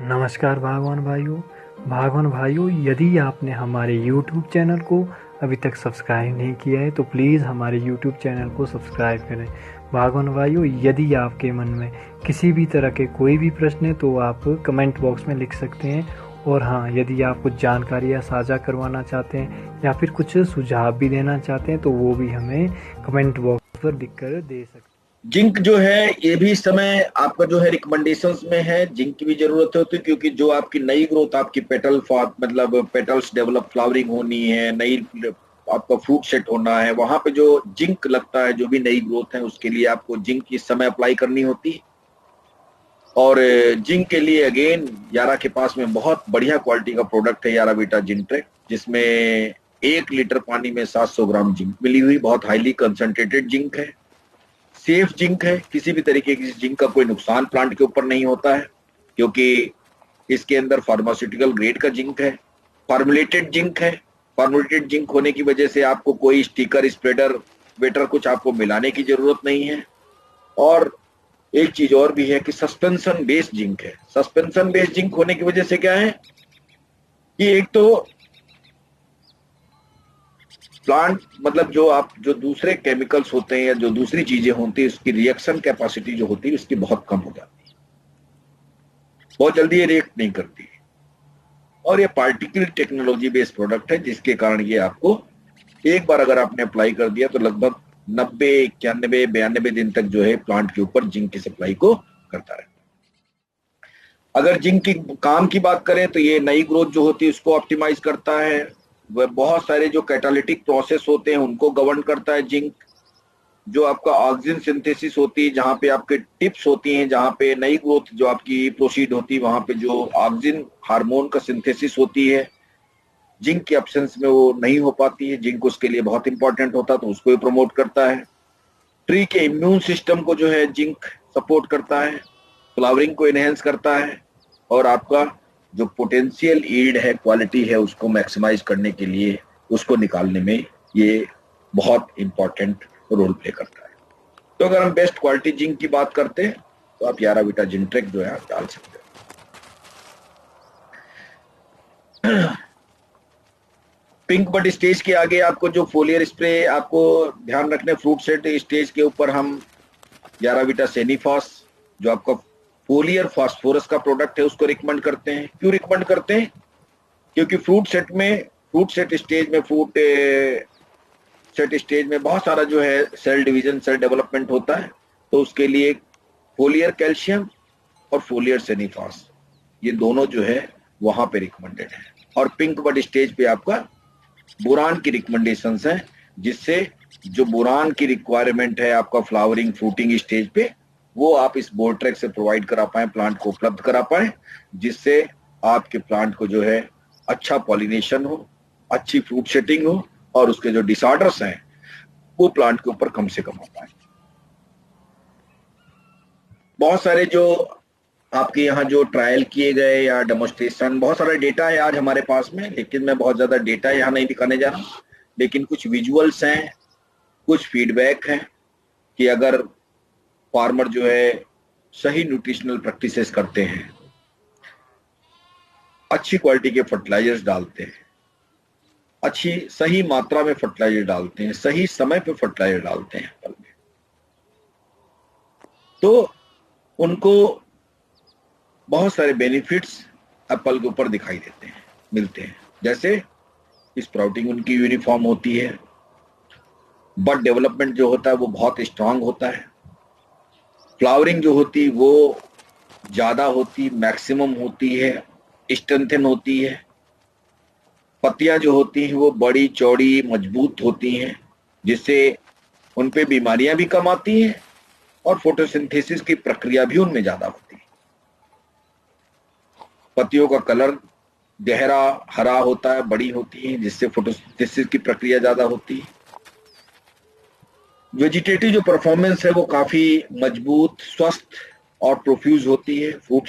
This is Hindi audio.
नमस्कार भागवान भाइयों, यदि आपने हमारे YouTube चैनल को अभी तक सब्सक्राइब नहीं किया है तो प्लीज़ हमारे YouTube चैनल को सब्सक्राइब करें। भागवान भाइयों, यदि आपके मन में किसी भी तरह के कोई भी प्रश्न है तो आप कमेंट बॉक्स में लिख सकते हैं। और हाँ, यदि आप कुछ जानकारियाँ साझा करवाना चाहते हैं या फिर कुछ सुझाव भी देना चाहते हैं तो वो भी हमें कमेंट बॉक्स पर लिख कर दे सकते हैं। जिंक जो है ये भी इस समय आपका जो है रिकमेंडेशंस में है। जिंक की भी जरूरत होती है क्योंकि जो आपकी नई ग्रोथ, आपकी पेटल मतलब पेटल्स डेवलप, फ्लावरिंग होनी है, नई आपका फ्रूट सेट होना है, वहां पे जो जिंक लगता है, जो भी नई ग्रोथ है उसके लिए आपको जिंक इस समय अप्लाई करनी होती है। और जिंक के लिए अगेन यारा के पास में बहुत बढ़िया क्वालिटी का प्रोडक्ट है, यारा बीटा जिंट्रेक, जिसमें 1 लीटर पानी में 700 ग्राम जिंक मिली हुई बहुत हाईली कंसंट्रेटेड जिंक है। सेफ जिंक है, किसी भी तरीके की जिंक का कोई नुकसान प्लांट के ऊपर नहीं होता है क्योंकि इसके अंदर फार्मास्यूटिकल ग्रेड का जिंक है, फॉर्मुलेटेड जिंक है। फॉर्मुलेटेड जिंक होने की वजह से आपको कोई स्टिकर, स्प्रेडर, वेटर कुछ आपको मिलाने की जरूरत नहीं है। और एक चीज और भी है कि सस्पेंशन बेस्ड जिंक है। सस्पेंशन बेस्ड जिंक होने की वजह से क्या है कि एक तो प्लांट मतलब जो दूसरे केमिकल्स होते हैं या जो दूसरी चीजें होती है उसकी रिएक्शन कैपेसिटी जो होती है उसकी बहुत कम हो जाती है, बहुत जल्दी ये रिएक्ट नहीं करती। और ये पार्टिकल टेक्नोलॉजी बेस्ड प्रोडक्ट है जिसके कारण ये आपको एक बार अगर आपने अप्लाई कर दिया तो लगभग 90, 91, 92 दिन तक जो है प्लांट के ऊपर जिंक की सप्लाई को करता है। अगर जिंक की काम की बात करें तो ये नई ग्रोथ जो होती है उसको ऑप्टिमाइज करता है। वह बहुत सारे जो कैटालिटिक प्रोसेस होते हैं उनको गवर्न करता है जिंक। जो आपका ऑक्सीजन सिंथेसिस होती है, जहाँ पे आपके टिप्स होती हैं, जहाँ पे नई ग्रोथ जो आपकी प्रोसीड होती है, वहां पे जो ऑक्सीजन हार्मोन का सिंथेसिस होती है, जिंक के एब्सेंस में वो नहीं हो पाती है। जिंक उसके लिए बहुत इंपॉर्टेंट होता है तो उसको भी प्रमोट करता है। ट्री के इम्यून सिस्टम को जो है जिंक सपोर्ट करता है, फ्लावरिंग को एनहेंस करता है और आपका जो पोटेंशियल ईल्ड है, क्वालिटी है, उसको मैक्सिमाइज करने के लिए, उसको निकालने में ये बहुत इंपॉर्टेंट रोल प्ले करता है। तो अगर हम बेस्ट क्वालिटी जिंक की बात करते हैं तो आप यारा बीटा जिंट्रेक जो है आप डाल सकते हैं। पिंक बड स्टेज के आगे आपको जो फोलियर स्प्रे आपको ध्यान रखने, फ्रूट सेट स्टेज के ऊपर हम यारा बीटा सेनीफॉस जो आपका फोलियर फास्फोरस का प्रोडक्ट है उसको रिकमेंड करते हैं। क्यों रिकमेंड करते हैं? क्योंकि फ्रूट सेट स्टेज में बहुत सारा जो है सेल डिवीजन, सेल डेवलपमेंट होता है, तो उसके लिए फोलियर कैल्शियम और फोलियर सेनीफॉस ये दोनों जो है वहां पे रिकमेंडेड है। और पिंक बड स्टेज पे आपका बोरान की रिकमेंडेशंस हैं, जिससे जो बोरान की रिक्वायरमेंट है आपका फ्लावरिंग फ्रूटिंग स्टेज पे, वो आप इस बोरट्रैक से प्रोवाइड करा पाए, प्लांट को उपलब्ध करा पाए, जिससे आपके प्लांट को जो है अच्छा पॉलिनेशन हो, अच्छी फ्रूट सेटिंग हो और उसके जो डिसऑर्डर्स हैं वो प्लांट के ऊपर कम से कम हो पाए। बहुत सारे जो आपके यहाँ जो ट्रायल किए गए या डेमोस्ट्रेशन, बहुत सारा डेटा है आज हमारे पास में, लेकिन मैं बहुत ज्यादा डेटा यहाँ नहीं दिखाने जा रहा, लेकिन कुछ विजुअल्स हैं, कुछ फीडबैक है कि अगर फार्मर जो है सही न्यूट्रिशनल प्रैक्टिसेस करते हैं, अच्छी क्वालिटी के फर्टिलाइजर्स डालते हैं, अच्छी सही मात्रा में फर्टिलाइजर डालते हैं, सही समय पे फर्टिलाइजर डालते हैं एप्पल में, तो उनको बहुत सारे बेनिफिट्स एप्पल के ऊपर दिखाई देते हैं, मिलते हैं। जैसे स्प्राउटिंग उनकी यूनिफॉर्म होती है, बड डेवलपमेंट जो होता है वो बहुत स्ट्रांग होता है, फ्लावरिंग जो होती वो ज्यादा होती, मैक्सिमम होती है, स्ट्रेंथन होती है, पत्तियां जो होती हैं वो बड़ी चौड़ी मजबूत होती हैं, जिससे उन पे बीमारियां भी कम आती हैं और फोटोसिंथेसिस की प्रक्रिया भी उनमें ज्यादा होती है। पत्तियों का कलर गहरा हरा होता है, बड़ी होती है, जिससे फोटोसिंथेसिस की प्रक्रिया ज्यादा होती है। वेजिटेटिव जो परफॉर्मेंस है वो काफी मजबूत, स्वस्थ और प्रोफ्यूज होती है। फ्रूट